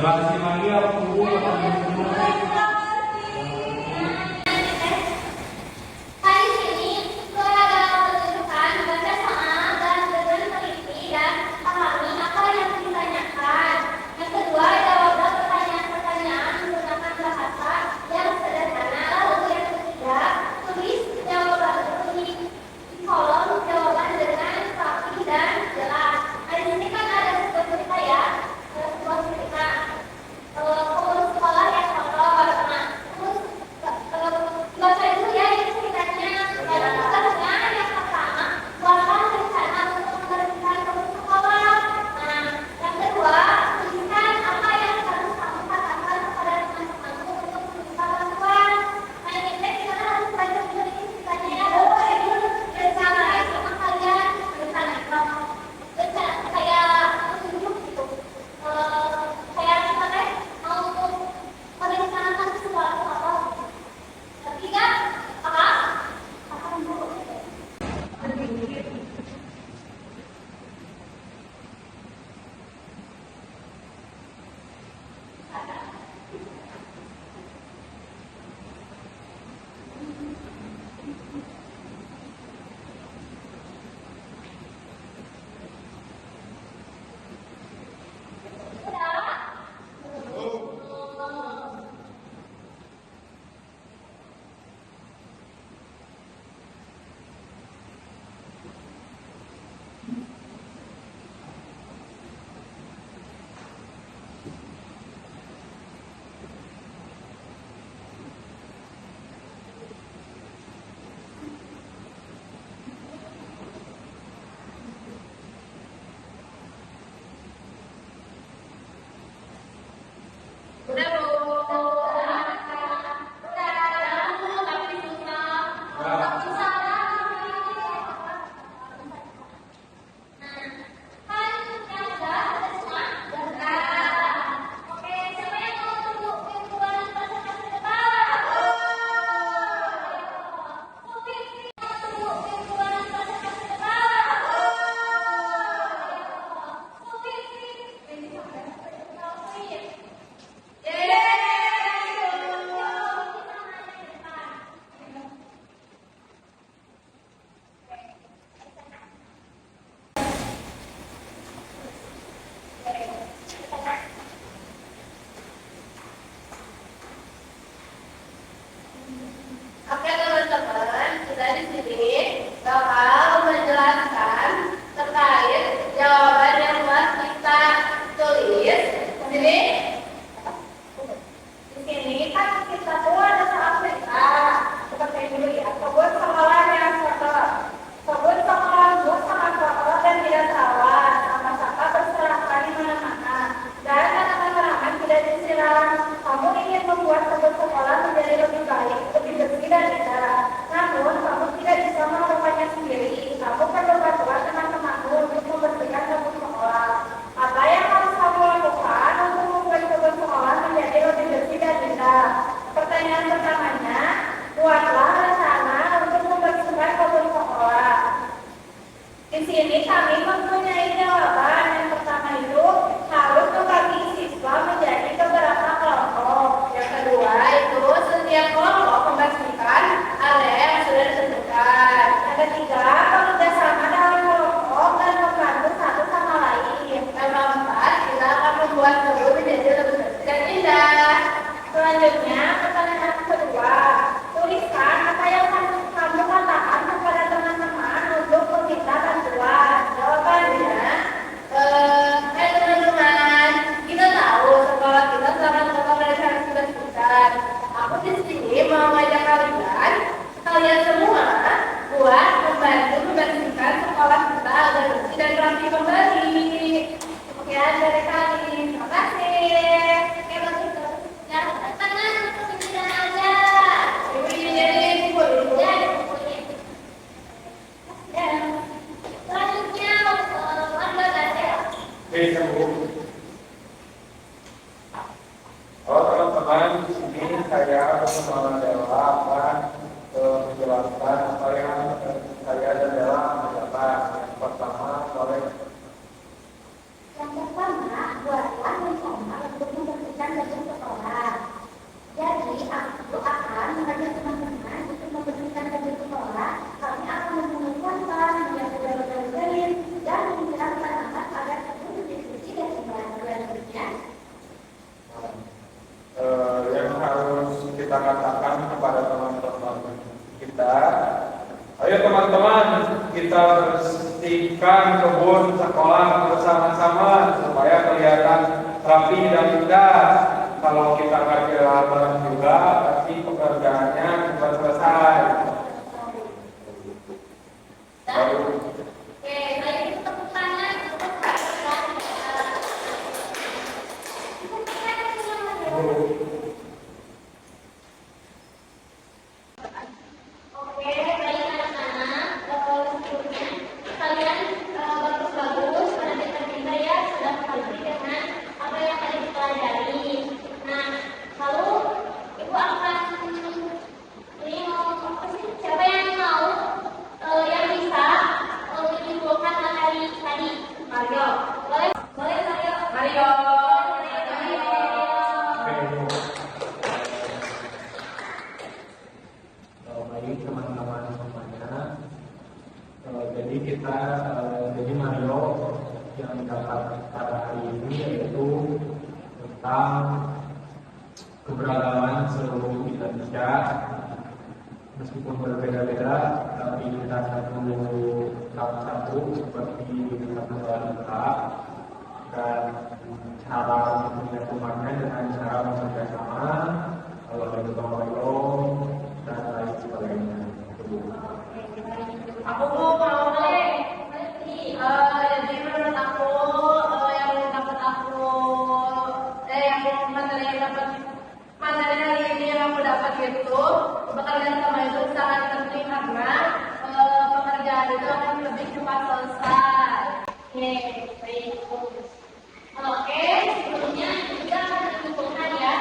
Jelasin lagi apa dulu apa Yang pertama, buatlah rencana untuk Ayo teman-teman, kita bersihkan kebun sekolah bersama-sama supaya kelihatan rapi dan indah. Kalau kita nggak jalan juga, pasti pekerjaannya cepat selesai. Baik teman-teman semuanya, jadi kita jadi Mario yang dapat pada hari ini yaitu tentang keberagaman seluruh Indonesia, meskipun berbeda-beda tapi kita satu seperti satu bangsa, dan cara menyatukannya dengan cara bekerja sama, kalau ada gotong royong dan lain sebagainya. Aku mau jadi menurut aku yang dapat materi hari ini yang aku dapat itu pekerjaan sama itu sangat penting karena pekerjaan itu akan lebih cepat selesai. Baik. Oke, sebelumnya kita akan mengumpulkan ya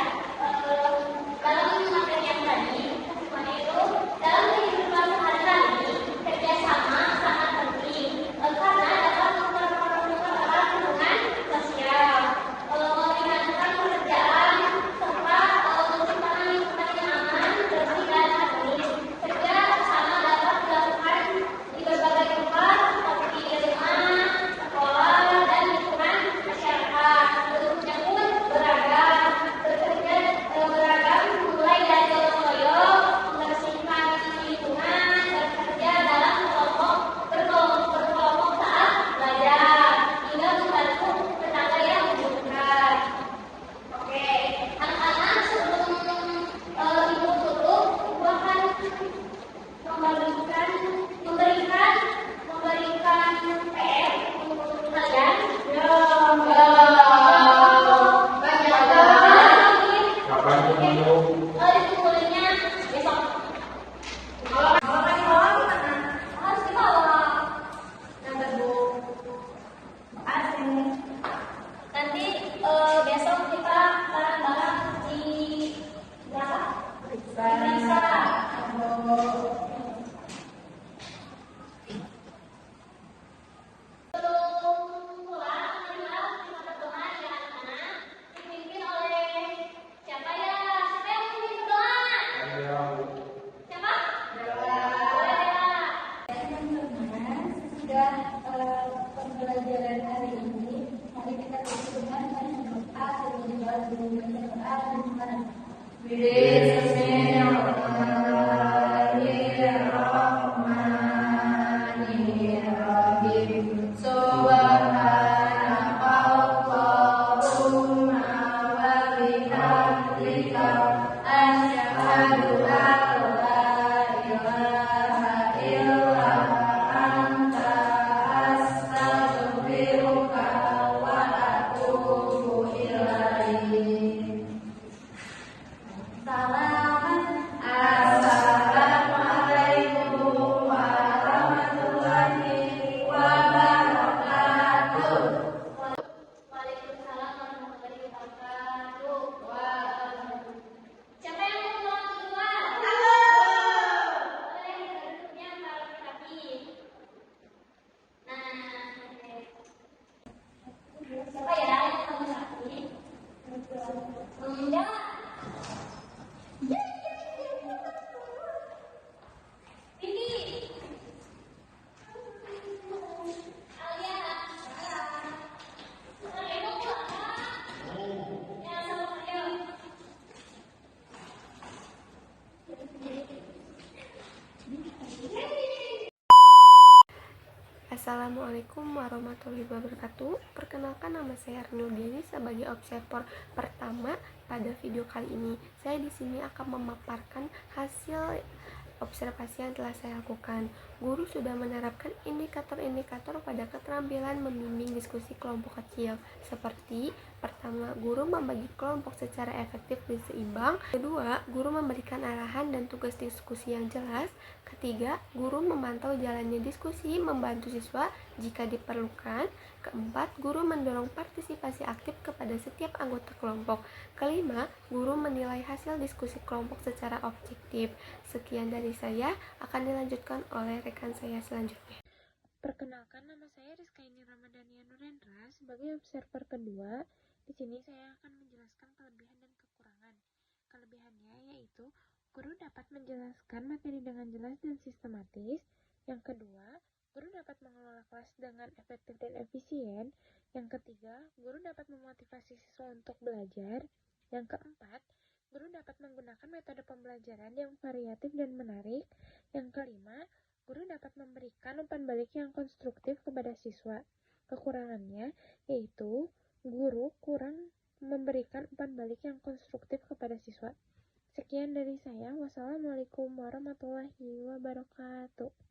dalam materi yang tadi, semuanya itu dalam kehidupan sehari-hari kerjasama sangat penting karena dapat mempererat hubungan sosial, meringankan pekerjaan serta menciptakan lingkungan yang aman, bersih dan harmonis. Kerja sama dapat dilakukan di berbagai tempat seperti di rumah, sekolah, dan lingkungan masyarakat. Bentuknya pun beragam, bekerja beragam mulai dari gotong royong, membersihkan lingkungan, bekerja dalam berkelompok saat belajar, hingga membantu tetangga yang membutuhkan. Oke, anak-anak sebelum ibu tutup, ibu akan memberikan PR untuk kalian. Kapan dulu? Dikumpulnya besok. Harus dibawa. Nanti besok kita bareng-bareng di berapa? Bisa. Dipimpin oleh siapa ya? Siapa yang memimpin doa? Siapa? Sudah pembelajaran hari ini, mari kita berdoa dan berdoa Bismillahirrahmanirrahim. Subhanakallahumma wa bihamdika asyhadu an la ilaha illa anta astaghfiruka wa atubu ilaik. Assalamualaikum warahmatullahi wabarakatuh. Perkenalkan, nama saya Arnudiani sebagai observer pertama pada video kali ini. Saya di sini akan memaparkan hasil observasi yang telah saya lakukan. Guru sudah menerapkan indikator-indikator pada keterampilan membimbing diskusi kelompok kecil, seperti pertama, guru membagi kelompok secara efektif dan seimbang. Kedua, guru memberikan arahan dan tugas diskusi yang jelas. Ketiga, guru memantau jalannya diskusi, membantu siswa jika diperlukan. Keempat, guru mendorong partisipasi aktif kepada setiap anggota kelompok. Kelima, guru menilai hasil diskusi kelompok secara objektif. Sekian dari saya, akan dilanjutkan oleh rekan saya selanjutnya. Perkenalkan, nama saya Rizkaini Ramadhania Nurendra sebagai observer kedua. Di sini saya akan menjelaskan kelebihan dan kekurangan. Kelebihannya yaitu guru dapat menjelaskan materi dengan jelas dan sistematis. Yang kedua, guru dapat mengelola kelas dengan efektif dan efisien. Yang ketiga, guru dapat memotivasi siswa untuk belajar. Yang keempat, guru dapat menggunakan metode pembelajaran yang variatif dan menarik. Yang kelima, guru dapat memberikan umpan balik yang konstruktif kepada siswa. Kekurangannya yaitu guru kurang memberikan umpan balik yang konstruktif kepada siswa. Sekian dari saya. Wassalamualaikum warahmatullahi wabarakatuh.